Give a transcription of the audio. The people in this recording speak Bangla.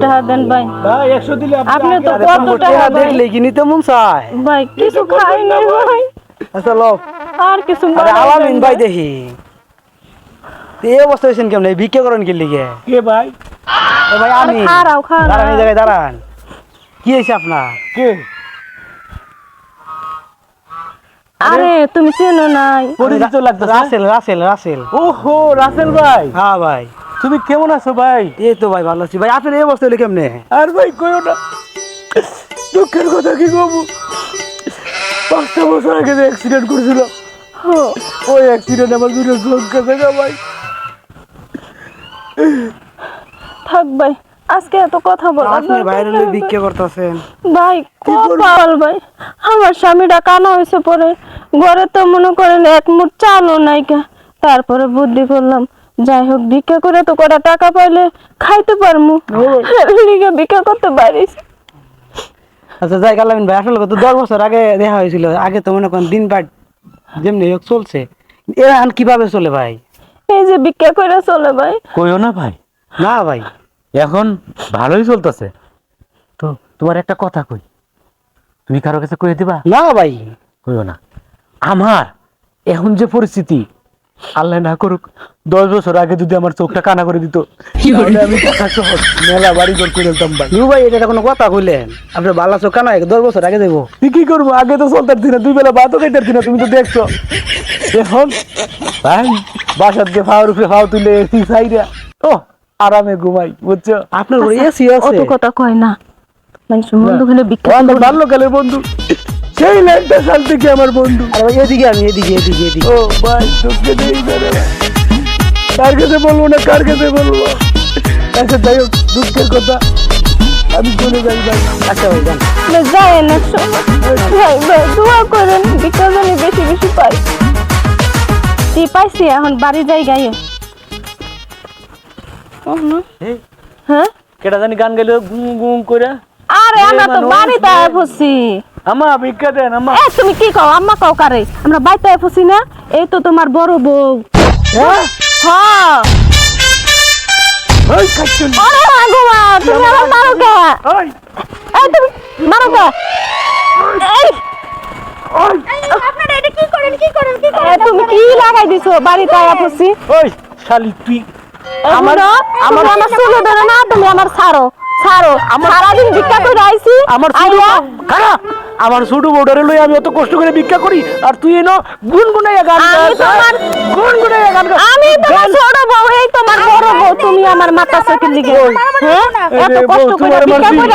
টাকা দেন ভাই। ভাই 100 দিলে আপনি তো কত টাকা দেখলে কি নিতে মন চায় ভাই? কিছু খাই নাই ভাই, আচ্ছা লো আর কিছু আরে বানাই আলামিন দেন ভাই দেখি এই অবস্থা হয়েছেন কেমন ভিক্ষা করেন কি লিগে কে ভাই? এ ভাই আমি খারাও দাঁড়ান এই জায়গায় দাঁড়ান কি হয়েছে আপনার কে? আরে তুমি চেনো নাই? পরিচিত লাগতেছে। রাসেল রাসেল রাসেল ওহো রাসেল ভাই, হ্যাঁ ভাই তুমি কেমন আছো ভাই? এই তো ভাই ভালো আছি ভাই আপনার এই অবস্থা হলে কেমনে আর ভাই কইও না, দুঃখের কথা কি কব, 5টা বছর আগে যে অ্যাক্সিডেন্ট করেছিল, ওই অ্যাক্সিডেন্ট আমার দুটো চোখ গেছে গা ভাই। থাক ভাই, আজকে এত কথা বলা আপনি বাইরে ভিক্ষা করতেছেন ভাই। কপাল ভাই, আমার স্বামীটা কানা হয়েছে পরে, ঘরে তো মনে করেন এক মুঠ চালও নাই কা। তারপরে বুদ্ধি করলাম, যাই হোক ভিক্ষা করে তো কটা টাকা পাইলে খাইতে পারমু, লিগে ভিক্ষা করতে পারিস। আচ্ছা যাই আলামিন ভাই আসলে কত 10 বছর আগে দেখা হয়েছিল আগে তো মনে করেন দিন পাট যেমনি হোক চলছে এরা কিভাবে চলে ভাই এই যে ভিক্ষা করে চলে ভাই। কইও না ভাই, না ভাই এখন ভালোই চলতেছে তো। তোমার একটা কথা কই, তুমি কারো কাছে কই দিবা? না ভাই কইও না। আমার এখন যে পরিস্থিতি, আল্লাহ না করুক 10 বছর আগে যদি আমার চোখটা কানা করে দিত, তাহলে আমি টাকা সহ মেলা বাড়ি ঘর করে দিতাম ভাই। ইউ ভাই এটা কোনো কথা কইলেন আপনি বালা চোখা নয় 10 বছর আগে দেবো তুই কি করবো? আগে তো চলতে না, 2 বেলা ভাতও খাইতে না, তুমি তো দেখছো। এখন ভাই বাসার দিয়ে ফাওয়ার উপরে ফাও তুলে এসি সাইডা ও আরামে ঘুমাই, বুঝছো? আপনার ঘরে এসি আছে অত কথা কয় না, মানুষ বন্ধু হলে ভিক্ষা ও আমার করবে। বাল্যকালের বন্ধু, সেই ল্যাংটা সাল থেকে আমার বন্ধু। আরে ভাই এদিকে আমি এদিকে এদিকে এদিকে ও ভাই তোকে দেই না রে ভাই। কার কাছে বলবো না, কার কাছে বলবো? আচ্ছা যাই হোক, দুঃখের কথা আমি চলে যাই ভাই। আচ্ছা ভাই যান যায় না ভাই, ভাই দোয়া করেন ভিক্ষা জানি বেশি বেশি পাই। কি পাইছি এখন বাড়ি যাই গায়ে। এই, হ্যাঁ কেটা জানি গান গাইলো গুম গুম করে, আরে আমরা তো বাড়িতে আয় পড়ছি। আমা ভিক্ষা দেন আমা। এ তুমি কি কও? আম্মা কও কারে? আমরা বাড়িতে আয় পড়ছি না, এই তো তোমার বড় বউ। হ্যাঁ হ্যাঁ ওই কাচ্চন আরে আগোয়া, তুমি আমার মারো কে? ওই এই তুমি মারো কে? এই ওই আপনারা এটা কি করেন কি করেন কি করেন? তুমি কি লাগাই দিছো বাড়িতে আয় পড়ছি? ওই শালি তুই আমার আমার চুলে ধরে না, তুমি আমার ছাড়ো ছাড়ো। সারাদিন ভিক্ষা করে আইছি, আমার ছোট খারাপ, আমার ছোট বউডারে লই আমি অত কষ্ট করে ভিক্ষা করি, আর তুই এনো গুনগুনাইয়া গান আমি গাস, তোমার- গুনগুনাইয়া গান গাস। আমি তোমার ছোট বউ, এই তোমার বড় বউ, তুমি আমার মাথা চোখের লিগে হ্যাঁ এত এই রে কষ্ট বউ, করে তোমার ভিক্ষা মারছি। করে